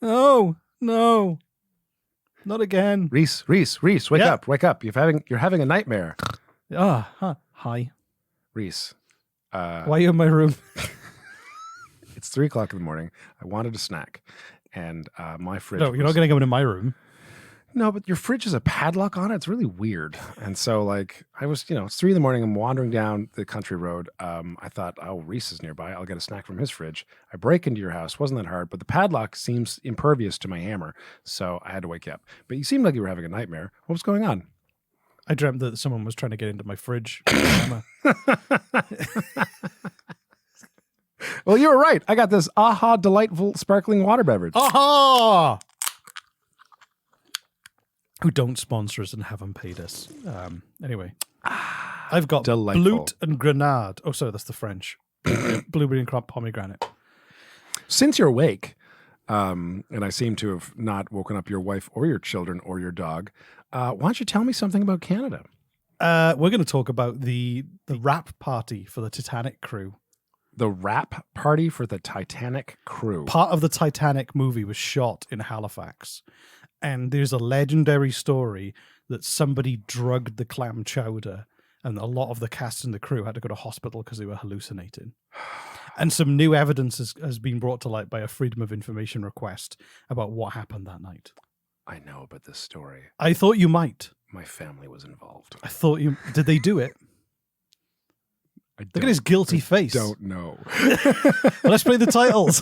No, no, not again. Reese, wake up. You're having a nightmare. Hi. Reese. Why are you in my room? It's 3:00 in the morning. I wanted a snack. And my fridge. No, you're not going to go into my room. No, but your fridge has a padlock on it. It's really weird. And so, like, I was, it's 3 a.m. I'm wandering down the country road. I thought, oh, Reese is nearby. I'll get a snack from his fridge. I break into your house. Wasn't that hard, but the padlock seems impervious to my hammer. So I had to wake you up. But you seemed like you were having a nightmare. What was going on? I dreamt that someone was trying to get into my fridge. Well, you were right. I got this AHA delightful sparkling water beverage. AHA! Who don't sponsor us and haven't paid us. Anyway, I've got Blute and Grenade. Oh, sorry, that's the French. Blueberry and pomegranate. Since you're awake, and I seem to have not woken up your wife or your children or your dog, why don't you tell me something about Canada? We're going to talk about the wrap party for the Titanic crew. The wrap party for the Titanic crew. Part of the Titanic movie was shot in Halifax. And there's a legendary story that somebody drugged the clam chowder and a lot of the cast and the crew had to go to hospital because they were hallucinating. And some new evidence has been brought to light by a Freedom of Information request about what happened that night. I know about this story. I thought you might. My family was involved. I thought you... Did they do it? Look at his guilty face. Don't know. Well, let's play the titles.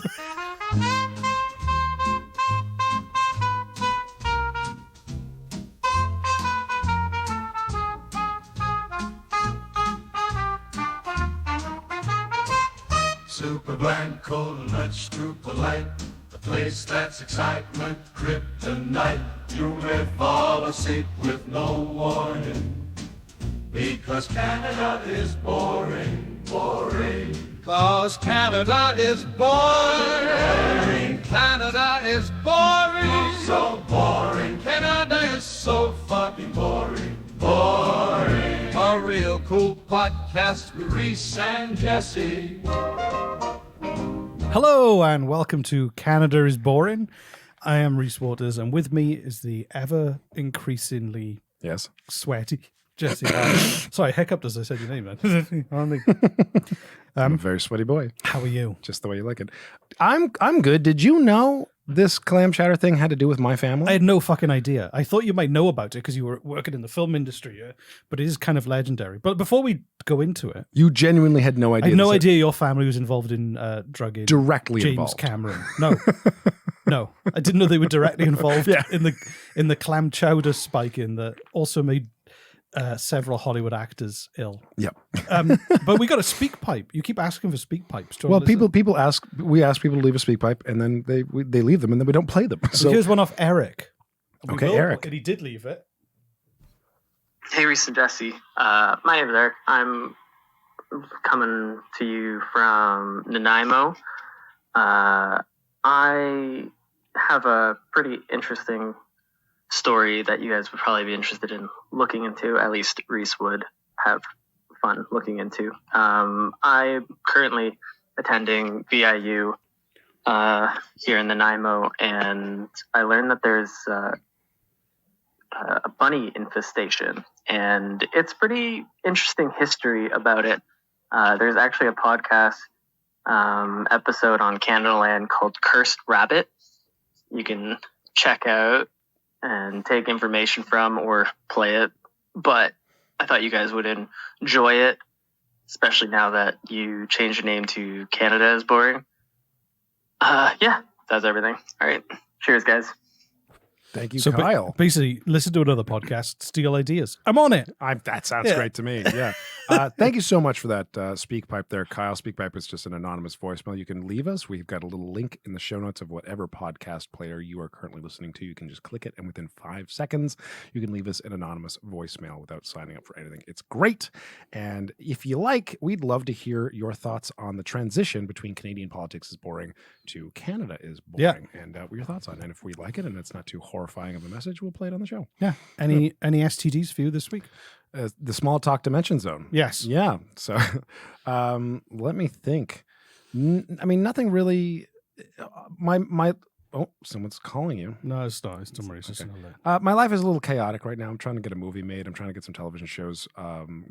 Super Blanco, nuts, super light. The place that's excitement, kryptonite. You may fall asleep with no warning. Because Canada is boring, boring. Because Canada is boring. Canada is boring. So boring. Canada is so fucking boring, boring. A real cool podcast with Reese and Jesse. Hello and welcome to Canada is Boring. I am Reese Waters and with me is the ever increasingly sweaty Jesse. Sorry, I hiccuped as I said your name, man. I'm a very sweaty boy. How are you? Just the way you like it. I'm good. Did you know this clam chowder thing had to do with my family? I had no fucking idea. I thought you might know about it because you were working in the film industry, but it is kind of legendary. But before we go into it... You genuinely had no idea. I had no idea your family was involved in drugging directly James involved. Cameron. No. No. I didn't know they were directly involved in the clam chowder spiking that also made several Hollywood actors ill. Yep. But we got a speak pipe. You keep asking for speak pipes. Well, people ask. We ask people to leave a speak pipe, and then they leave them, and then we don't play them. So here's one off Eric. Okay, Eric. And he did leave it. Hey, Reese and Jesse. My name is Eric. I'm coming to you from Nanaimo. I have a pretty interesting story that you guys would probably be interested in looking into. At least Reese would have fun looking into. I'm currently attending VIU here in Nanaimo, and I learned that there's a bunny infestation, and it's pretty interesting history about it. There's actually a podcast episode on Canada Land called Cursed Rabbit. You can check out and take information from or play it. But I thought you guys would enjoy it, especially now that you changed your name to Canada is Boring. Yeah, that's everything. All right. Cheers, guys. Thank you, Kyle. Basically, listen to another podcast, steal ideas. I'm on it. That sounds great to me. Yeah. Thank you so much for that speak pipe there, Kyle. Speak pipe is just an anonymous voicemail you can leave us. We've got a little link in the show notes of whatever podcast player you are currently listening to. You can just click it, and within 5 seconds, you can leave us an anonymous voicemail without signing up for anything. It's great. And if you like, we'd love to hear your thoughts on the transition between Canadian politics is boring to Canada is boring, and what your thoughts on it. And if we like it and it's not too horrifying of a message, we'll play it on the show. Yeah. Any STDs for you this week? The small talk dimension zone. Yes. Yeah. So let me think. I mean, nothing really. My Oh, someone's calling you. No, it's not. Don't worry. It's just Okay. an alert. My life is a little chaotic right now. I'm trying to get a movie made. I'm trying to get some television shows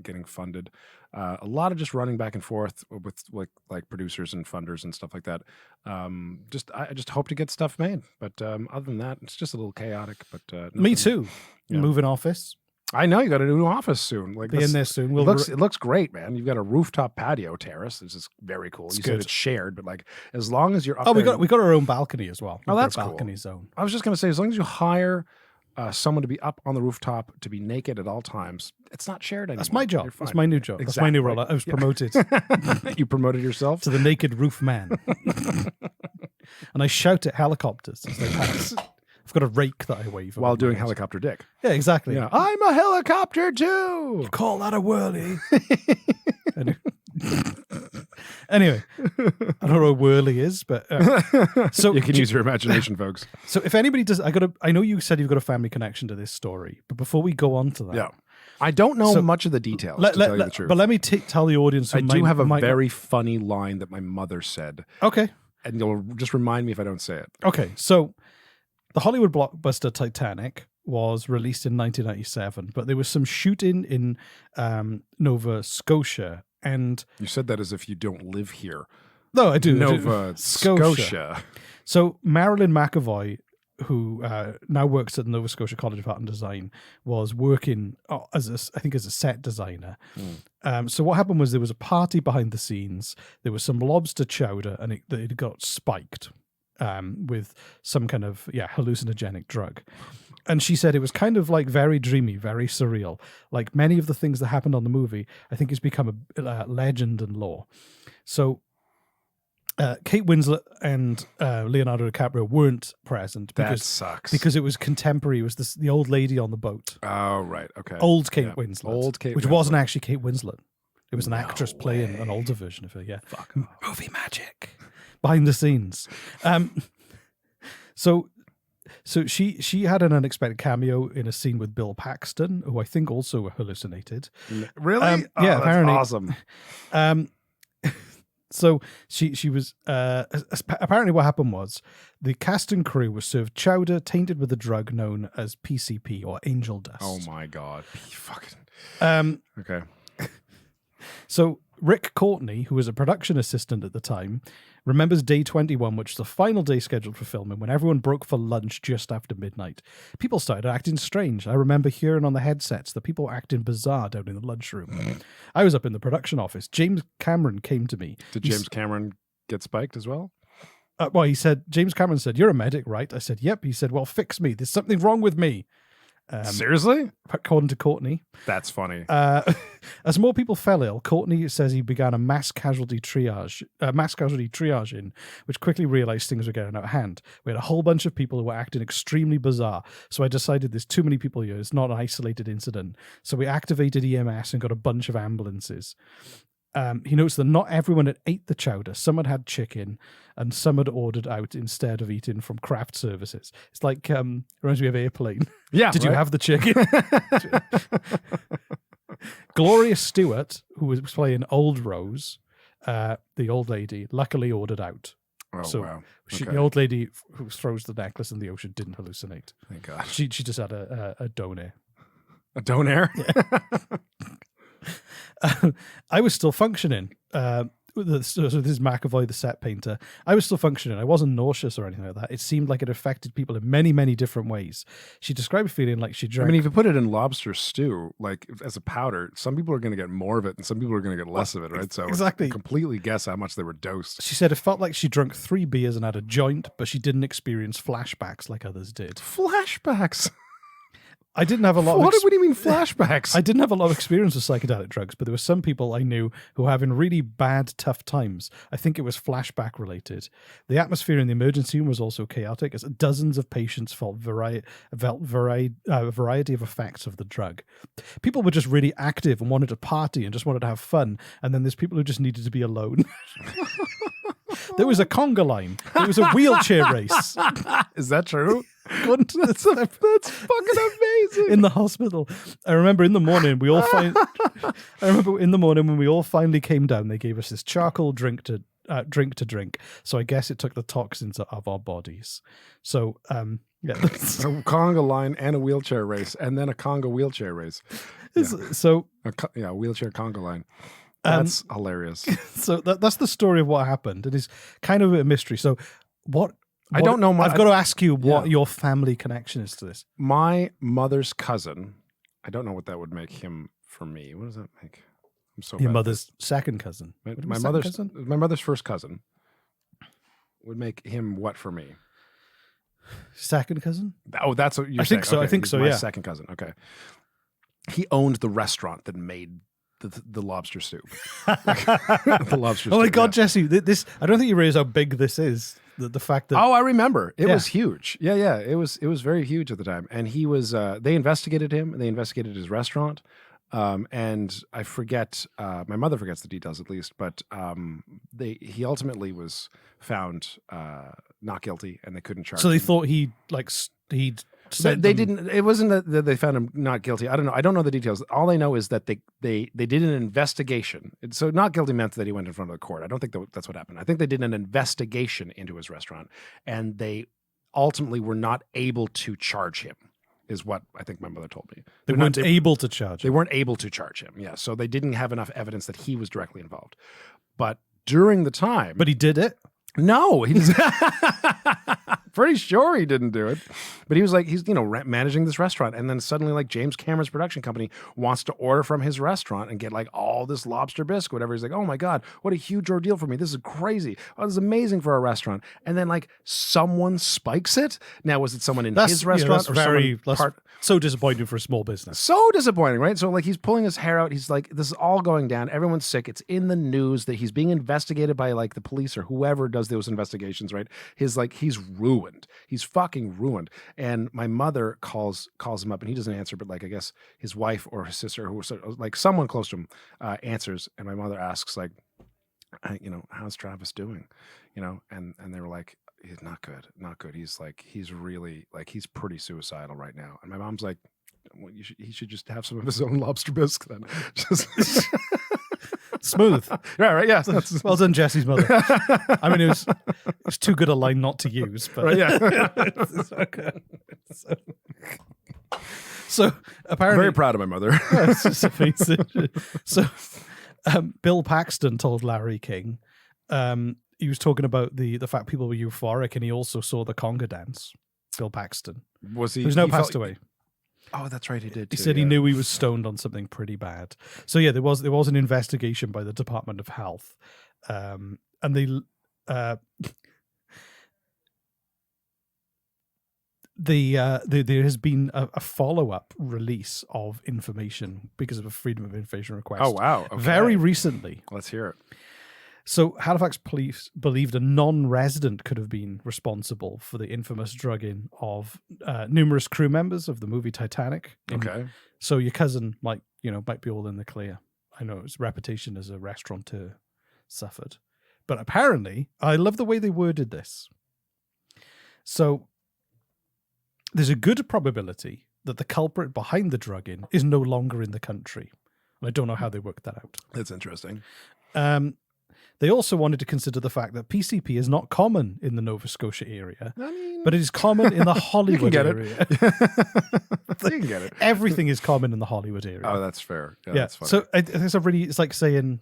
getting funded. A lot of just running back and forth with like producers and funders and stuff like that. I just hope to get stuff made. But other than that, it's just a little chaotic. But Me nothing- too. Yeah. Moving office. I know you got a new office soon. Like Be this- in there soon. It looks great, man. You've got a rooftop patio terrace. This is very cool. It's You said good. it's shared, but like as long as you're up Oh, there, we got our own balcony as well. Oh, We've got that's a cool. balcony zone. I was just going to say, as long as you hire someone to be up on the rooftop to be naked at all times, it's not shared anymore. That's my job. You're That's fine. my new job. That's my new Exactly. role. I was Yeah. promoted You promoted yourself. to the naked roof man. And I shout at helicopters as they pass. I've got a rake that I wave While above my doing head. helicopter dick. Yeah, exactly. Yeah, I'm a helicopter too. Call that a whirly. Anyway, I don't know what a whirly is, but so You can use your imagination, folks. So if anybody does, I know you said you've got a family connection to this story, but before we go on to that, Yeah, I don't know So, much of the details. to tell you the truth, but let me tell the audience. Who I do might- have a might not- very funny line that my mother said, okay. and you'll just remind me if I don't say it. Okay, so the Hollywood blockbuster Titanic was released in 1997, but there was some shooting in Nova Scotia, and You said that as if you don't live here. no, I do. Nova Scotia. So Marilyn McAvoy, who now works at the Nova Scotia College of Art and Design, was working as a set designer. So what happened was there was a party behind the scenes. There was some lobster chowder, and it got spiked with some kind of hallucinogenic drug. And she said it was kind of like very dreamy, very surreal. Like many of the things that happened on the movie, I think it's become a legend and lore. So Kate Winslet and Leonardo DiCaprio weren't present That because sucks. it was contemporary. It was the old lady on the boat, Oh, right. Okay. old Kate Yeah. Winslet, Old Kate which Winslet. wasn't actually Kate Winslet. It was an No actress playing an way. older version of her. Yeah, Fuck. movie magic behind the scenes. So she had an unexpected cameo in a scene with Bill Paxton, who I think also hallucinated. Really? Yeah, That's apparently. awesome. So she was apparently what happened was the cast and crew was served chowder tainted with a drug known as PCP or angel dust. Oh my god. Fucking. Okay. So Rick Courtney, who was a production assistant at the time, remembers day 21, which is the final day scheduled for filming, when everyone broke for lunch just after midnight. People started acting strange. I remember hearing on the headsets that people were acting bizarre down in the lunchroom. I was up in the production office. James Cameron came to me. Did James Cameron get spiked as well? Well, James Cameron said, "You're a medic, right?" I said, "Yep." He said, "Well, fix me. There's something wrong with me." Seriously? According to Courtney. That's funny. As more people fell ill, Courtney says he began a mass casualty triaging, which quickly realized things were getting out of hand. We had a whole bunch of people who were acting extremely bizarre. So I decided there's too many people here. It's not an isolated incident. So we activated EMS and got a bunch of ambulances. He notes that not everyone had ate the chowder. Some had had chicken, and some had ordered out instead of eating from craft services. It's like reminds me of Airplane. Yeah. Did you have the chicken? Gloria Stewart, who was playing Old Rose, the old lady, luckily ordered out. Oh, So wow. The old lady who throws the necklace in the ocean didn't hallucinate. Thank God. She just had a donair. A donair? I was still functioning. So this is McAvoy, the set painter. I was still functioning. I wasn't nauseous or anything like that. It seemed like it affected people in many, many different ways. She described feeling like she I drank. mean, if you put it in lobster stew, like as a powder, some people are going to get more of it and some people are going to get less of it, right? So exactly. completely guess how much they were dosed. She said it felt like she drank 3 beers and had a joint, but she didn't experience flashbacks like others did. Flashbacks. I didn't have a lot. What do you mean flashbacks? I didn't have a lot of experience with psychedelic drugs, but there were some people I knew who were having really bad, tough times. I think it was flashback related. The atmosphere in the emergency room was also chaotic, as dozens of patients felt variety of effects of the drug. People were just really active and wanted to party and just wanted to have fun, and then there's people who just needed to be alone. There was a conga line. There was a wheelchair race. Is that true? That's That's fucking amazing. in the hospital. I remember in the morning when we all finally came down, they gave us this charcoal drink to drink to drink. So I guess it took the toxins out of our bodies. So yeah, A conga line and a wheelchair race, and then a conga wheelchair race. Yeah, so a wheelchair conga line. That's hilarious. so that's the story of what happened. It is kind of a mystery. So what I don't know much. I've got to ask you what your family connection is to this. My mother's cousin. I don't know what that would make him for me. What does that make? I'm so Your bad. mother's second cousin. My mother's first cousin would make him what for me? Second cousin? Oh, that's what you're I saying. think so. Okay, I think he's so. my Yeah. second cousin. Okay. He owned the restaurant that made the lobster soup. The lobster Oh my soup, God, yeah. Jesse! This I don't think you realize how big this is. The fact that Oh, I remember. It Yeah. was huge. Yeah. It was very huge at the time. And he was they investigated him, they investigated his restaurant. And I forget my mother forgets the details at least, but he ultimately was found not guilty and they couldn't charge so they him. thought he'd They didn't. It wasn't that they found him not guilty. I don't know. I don't know the details. All I know is that they did an investigation. So not guilty meant that he went in front of the court. I don't think that's what happened. I think they did an investigation into his restaurant, and they ultimately were not able to charge him. Is what I think my mother told me. They weren't able to charge They him. weren't able to charge him. Yeah. So they didn't have enough evidence that he was directly involved. But during the time, But he did it. no, he's pretty sure he didn't do it. But he was like, he's managing this restaurant, and then suddenly like James Cameron's production company wants to order from his restaurant and get like all this lobster bisque, whatever. He's like, oh my God, what a huge ordeal for me. This is crazy. Oh, this is amazing for a restaurant. And then like someone spikes it. Now, was it someone in his restaurant or someone so disappointing for a small business. so disappointing, right? So like he's pulling his hair out. He's like, this is all going down. Everyone's sick. It's in the news that he's being investigated by like the police or whoever does those investigations, right? He's ruined. He's fucking ruined. And my mother calls him up and he doesn't answer, but like I guess his wife or his sister who was like someone close to him answers. And my mother asks like, how's Travis doing? And they were like, he's not good. He's really like, he's pretty suicidal right now. And my mom's like, well, he should just have some of his own lobster bisque then. Just Smooth. right. Yeah. Well done, Jesse's mother. I mean, it was too good a line not to use, but Right, yeah. It's okay. So apparently, Very proud of my mother. it's just amazing. So Bill Paxton told Larry King, he was talking about the fact people were euphoric, and he also saw the conga dance. Bill Paxton, Was he? who's now he passed felt- away. Oh, that's right. He did. He too, said he yeah. knew he was stoned on something pretty bad. So yeah, there was an investigation by the Department of Health, and they there has been a follow-up release of information because of a Freedom of Information request. Oh wow. Okay. Very recently. Let's hear it. So Halifax police believed a non-resident could have been responsible for the infamous drugging of numerous crew members of the movie Titanic. Okay. So your cousin might be all in the clear. I know his reputation as a restaurateur suffered. But apparently, I love the way they worded this. So there's a good probability that the culprit behind the drugging is no longer in the country. And I don't know how they worked that out. That's interesting. They also wanted to consider the fact that PCP is not common in the Nova Scotia area, I mean, but it is common in the Hollywood get it. area. you can get it. Everything is common in the Hollywood area. Oh, that's fair. Yeah, yeah. that's funny. So it's like saying,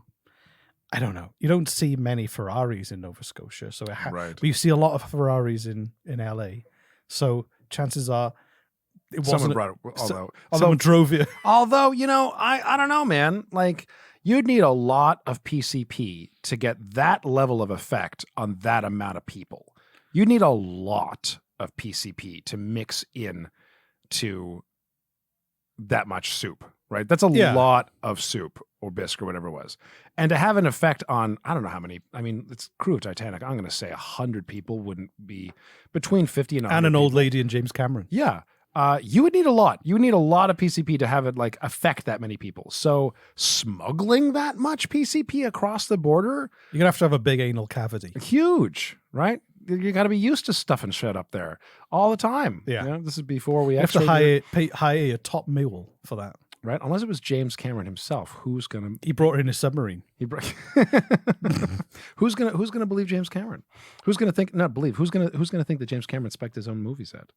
I don't know. You don't see many Ferraris in Nova Scotia, so Right. but you see a lot of Ferraris in LA. So chances are it Someone wasn't. brought it. Someone drove you. Although, I don't know, man. Like, you'd need a lot of PCP to get that level of effect on that amount of people. You need a lot of PCP to mix in to that much soup, right? That's a lot of soup or bisque or whatever it was. And to have an effect on, I don't know how many, I mean, it's crew of Titanic. I'm going to say 100 people wouldn't be between 50 and 100 And an people. old lady and James Cameron. Yeah. You would need a lot. You would need a lot of PCP to have it like affect that many people. So smuggling that much PCP across the border, You're going to have a big anal cavity. huge, right? You got to be used to stuffing shit up there all the time. Yeah. This is before we You have to actually. hire a top mule for that. right? Unless it was James Cameron himself, who's gonna He brought in a submarine. who's gonna believe James Cameron? Who's gonna think not believe? Who's gonna think that James Cameron spec'd his own movie set?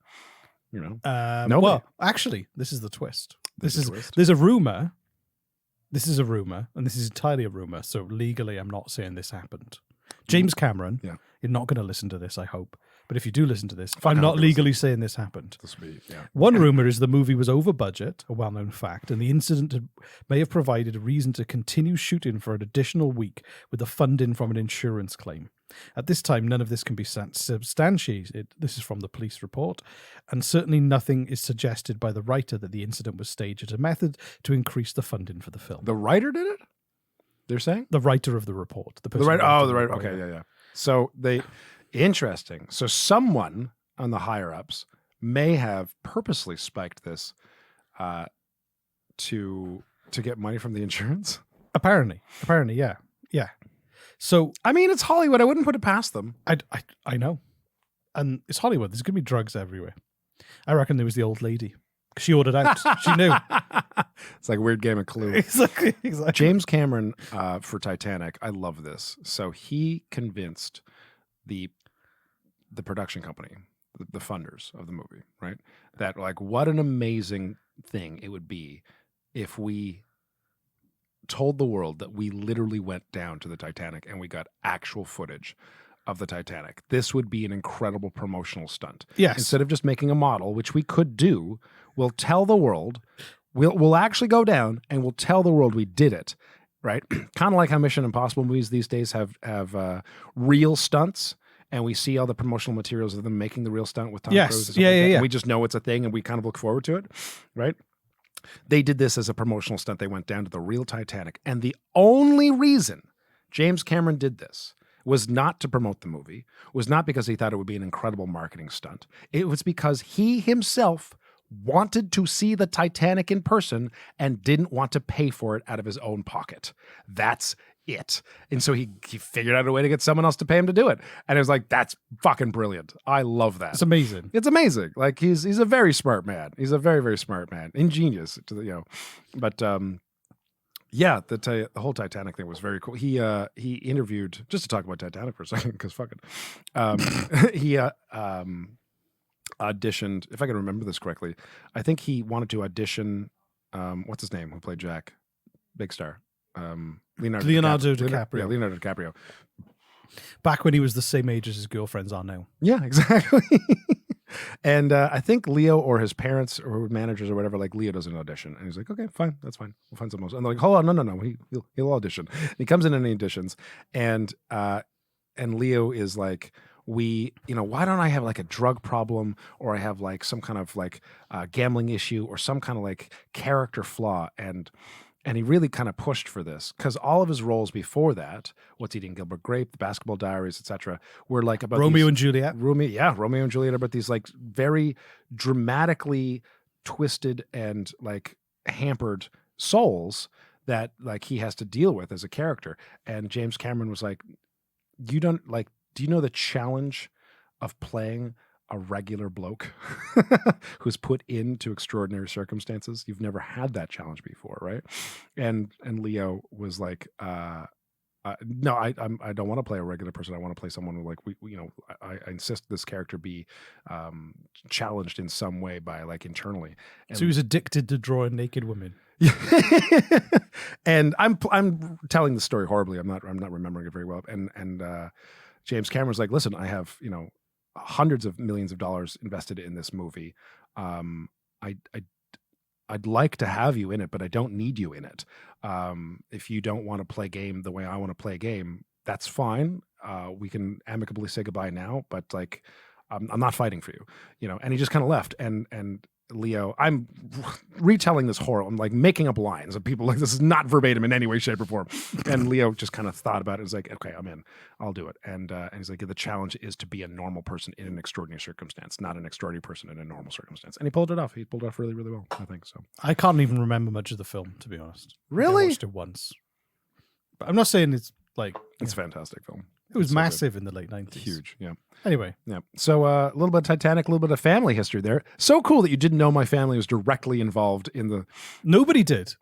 You know, nobody. Well, actually, this is the twist. There's a twist. There's a rumor. This is a rumor, and this is entirely a rumor. So legally, I'm not saying this happened. James Cameron, Yeah. you're not going to listen to this, I hope. But if you do listen to this, I I'm hope not you legally saying this happened. This will be, yeah. One rumor is the movie was over budget, a well-known fact, and the incident may have provided a reason to continue shooting for an additional week with the funding from an insurance claim. At this time, none of this can be substantiated. This is from the police report, and certainly nothing is suggested by the writer that the incident was staged as a method to increase the funding for the film. The writer did it? They're saying? The writer of the report. The writer. Oh, the writer. writer. Okay, yeah. So interesting. So someone on the higher ups may have purposely spiked this to get money from the insurance. Apparently, yeah. So I mean, it's Hollywood. I wouldn't put it past them. I know, and it's Hollywood. There's gonna be drugs everywhere. I reckon there was the old lady. She ordered out. She knew. It's like a weird game of Clue. Exactly. James Cameron for Titanic. I love this. So he convinced the production company, the funders of the movie, right? That like what an amazing thing it would be if we told the world that we literally went down to the Titanic and we got actual footage of the Titanic. This would be an incredible promotional stunt. Yes. Instead of just making a model, which we could do, we'll tell the world, we'll actually go down and we'll tell the world we did it, right? Kind of like how Mission Impossible movies these days have real stunts, and we see all the promotional materials of them making the real stunt with Tom Cruise. And stuff like that. And we just know it's a thing and we kind of look forward to it, right? They did this as a promotional stunt. They went down to the real Titanic. And the only reason James Cameron did this was not to promote the movie, was not because he thought it would be an incredible marketing stunt. It was because he himself wanted to see the Titanic in person and didn't want to pay for it out of his own pocket. That's it. And so he figured out a way to get someone else to pay him to do it. And it was like, that's fucking brilliant. I love that. It's amazing. It's amazing. Like he's a very smart man. He's a very, very smart man. Ingenious to the, but yeah, the whole Titanic thing was very cool. He interviewed, just to talk about Titanic for a second, because fuck it. He auditioned, if I can remember this correctly, I think he wanted to audition, what's his name, who played Jack? Big star. Leonardo DiCaprio. Yeah, Leonardo DiCaprio. Back when he was the same age as his girlfriends are now. Yeah, exactly. And I think Leo or his parents or managers or whatever, like Leo doesn't audition. And he's like, okay, fine, that's fine. We'll find someone else. And they're like, hold on, no. He'll audition. And he comes in and he auditions. And Leo is like, why don't I have like a drug problem, or I have like some kind of like gambling issue or some kind of like character flaw. And he really kind of pushed for this because all of his roles before that, What's Eating Gilbert Grape, The Basketball Diaries, etc., were like about Romeo and Juliet. Romeo and Juliet, about these like very dramatically twisted and like hampered souls that like he has to deal with as a character. And James Cameron was like, do you know the challenge of playing a regular bloke who's put into extraordinary circumstances? You've never had that challenge before, right? And Leo was like, no, I don't want to play a regular person. I want to play someone who like I insist this character be challenged in some way by like internally. And so he was addicted to drawing naked women. And I'm telling the story horribly. I'm not remembering it very well. And James Cameron's like, listen, I have hundreds of millions of dollars invested in this movie. I'd like to have you in it, but I don't need you in it. If you don't want to play game the way I want to play game, that's fine. We can amicably say goodbye now, but like, I'm not fighting for you, and he just kind of left. And Leo, I'm retelling this horror. I'm like making up lines of people, like this is not verbatim in any way, shape, or form. And Leo just kind of thought about it. It's like, okay, I'm in. I'll do it. And he's like, the challenge is to be a normal person in an extraordinary circumstance, not an extraordinary person in a normal circumstance. And he pulled it off. He pulled it off really, really well, I think so. I can't even remember much of the film, to be honest. Really? I watched it once. But I'm not saying it's like... It's a fantastic film. It was So good. massive in the late 90s. Huge. Yeah. Anyway, Yeah. So a little bit of Titanic, a little bit of family history there. So cool that you didn't know my family was directly involved in the. nobody did.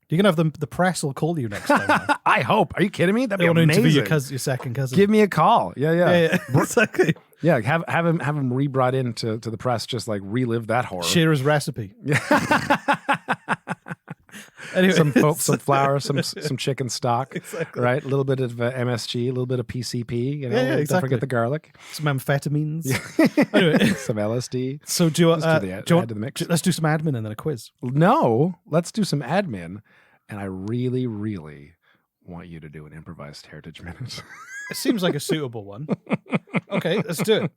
You're going to have the press will call you next time. now. I hope. Are you kidding me? That'd They be want to interview amazing. your second cousin. Give me a call. Yeah. yeah, exactly. Yeah, have him re-brought in to the press, just like relive that horror. Shearer's recipe. Anyway, some flour, some chicken stock, Exactly. right? A little bit of MSG, a little bit of PCP. You know, Yeah, don't exactly. forget the garlic, some amphetamines. Anyway, some LSD. so do you, Let's do the do you want- add to the mix. let's do some admin and then a quiz. No, let's do some admin, and I really, really want you to do an improvised heritage minute. It seems like a suitable one. Okay, let's do it.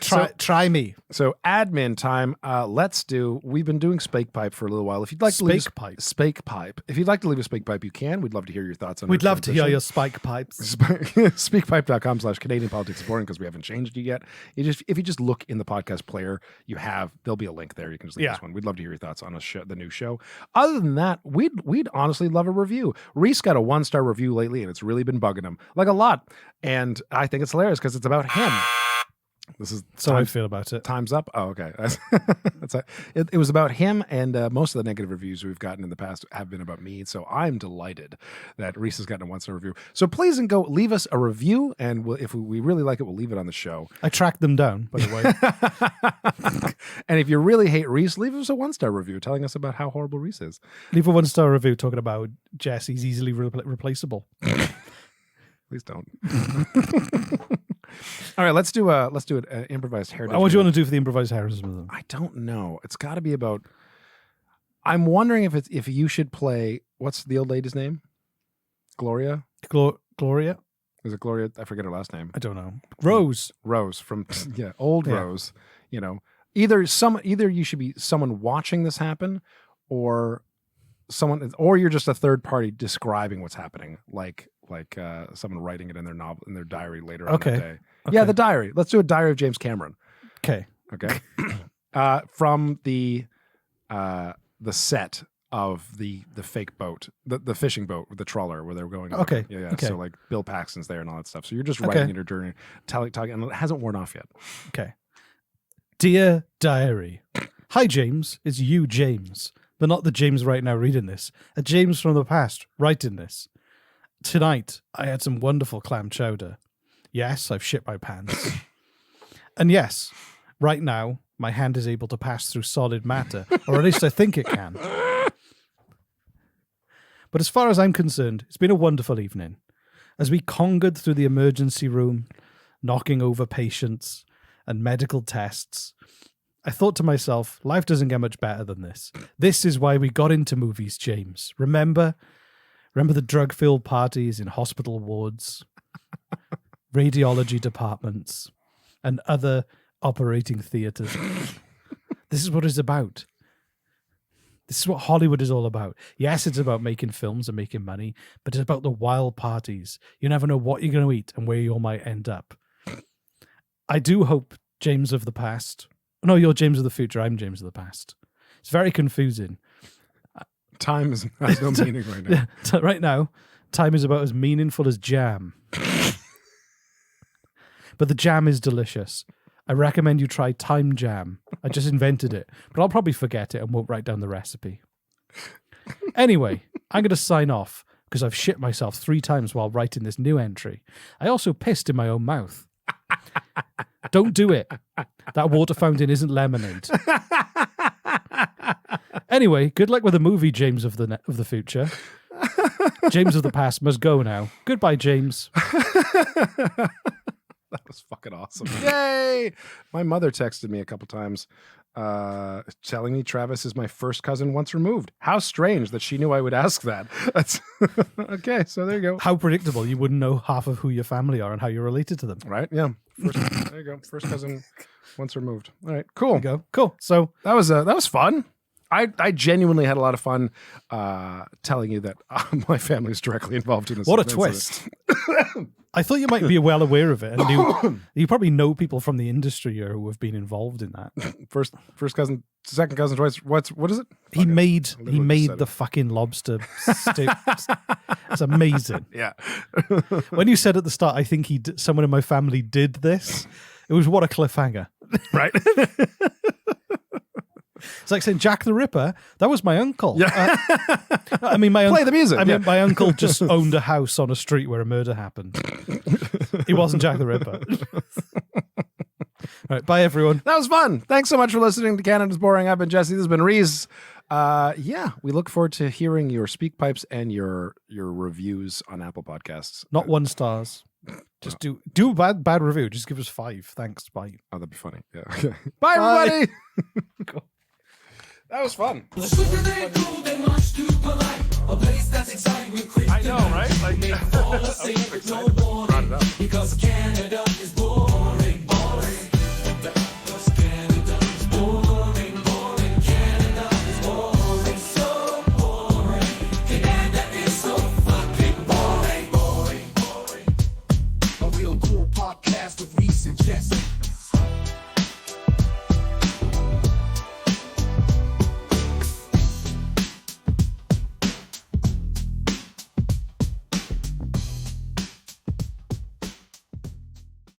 So- Try me. So admin time. We've been doing Spake Pipe for a little while. If you'd like to leave Spake pipe. Spake Pipe. If you'd like to leave a Spake Pipe, you can. We'd love to hear your thoughts on. We'd our love to hear transition. your spike pipes. Speakpipe.com/Canadian Politics Boring, because we haven't changed it yet. If you just look in the podcast player, there'll be a link there. You can just leave Yeah. this one. We'd love to hear your thoughts on the new show. Other than that, we'd honestly love a review. Reese got a 1-star review lately, and it's really been bugging him like a lot. And I think it's hilarious because it's about him. This is So I feel about it. Time's up. Oh, okay. It was about him, and most of the negative reviews we've gotten in the past have been about me. So I'm delighted that Reese has gotten a 1-star review. So please and go leave us a review, and if we really like it, we'll leave it on the show. I tracked them down, by the way. And if you really hate Reese, leave us a 1-star review telling us about how horrible Reese is. Leave a 1-star review talking about Jesse's easily replaceable. Please don't. All right, let's do an improvised heritage. What do you minute. want to do for the improvised heroism? I don't know. It's got to be about. I'm wondering if you should play. What's the old lady's name? Gloria. Gloria? Is it Gloria? I forget her last name. I don't know. Rose. Rose from old Yeah. Rose. You know, either you should be someone watching this happen, or you're just a third party describing what's happening, like someone writing it in their diary later on that day. Yeah, the diary. Let's do a diary of James Cameron. Okay. Okay. From the set of the fake boat, the fishing boat, the trawler where they were going. Okay. Yeah. Okay. So like Bill Paxton's there and all that stuff. So you're just writing in your journey, talking, and it hasn't worn off yet. Okay. Dear Diary. Hi, James. It's you, James. But not the James right now reading this. A James from the past writing this. Tonight, I had some wonderful clam chowder. Yes, I've shit my pants. And yes, right now, my hand is able to pass through solid matter, or at least I think it can. But as far as I'm concerned, it's been a wonderful evening. As we conquered through the emergency room, knocking over patients and medical tests, I thought to myself, life doesn't get much better than this. This is why we got into movies, James. Remember the drug-filled parties in hospital wards, radiology departments, and other operating theaters. This is what it's about. This is what Hollywood is all about. Yes, it's about making films and making money, but it's about the wild parties. You never know what you're going to eat and where you all might end up. I do hope James of the past... No, you're James of the future. I'm James of the past. It's very confusing. Time has no meaning right now. Right now, time is about as meaningful as jam. But the jam is delicious. I recommend you try Time Jam. I just invented it, but I'll probably forget it and won't write down the recipe. Anyway, I'm going to sign off because I've shit myself 3 times while writing this new entry. I also pissed in my own mouth. Don't do it. That water fountain isn't lemonade. Anyway, good luck with the movie, James of the future. James of the past must go now. Goodbye, James. That was fucking awesome. Yay! My mother texted me a couple times telling me Travis is my first cousin once removed. How strange that she knew I would ask that. That's okay, so there you go. How predictable. You wouldn't know half of who your family are and how you're related to them. Right? Yeah. There you go. First cousin once removed. All right, cool. There you go. Cool. So That was fun. I genuinely had a lot of fun telling you that my family is directly involved in this. What a twist. I thought you might be well aware of it. And you probably know people from the industry who have been involved in that. First cousin, second cousin twice. What is it? He made the fucking lobster stew. It's amazing. Yeah. When you said at the start, I think someone in my family did this. It was what a cliffhanger. Right. It's like saying Jack the Ripper. That was my uncle. Yeah. I mean, Play the music. I mean, my uncle just owned a house on a street where a murder happened. He wasn't Jack the Ripper. All right, bye everyone. That was fun. Thanks so much for listening to Canada's Boring. I've been Jesse. This has been Reese. We look forward to hearing your speak pipes and your reviews on Apple Podcasts. Not 1 stars. Just do a bad review. Just give us 5. Thanks. Bye. Oh, that'd be funny. Yeah. Okay. Bye, everybody. Cool. That was fun. I know, right? Like, because Canada is boring, boring. Because Canada is boring, boring. Canada is boring, so boring. Canada is so fucking boring, boring, boring. A real cool podcast with Reese and Jesse.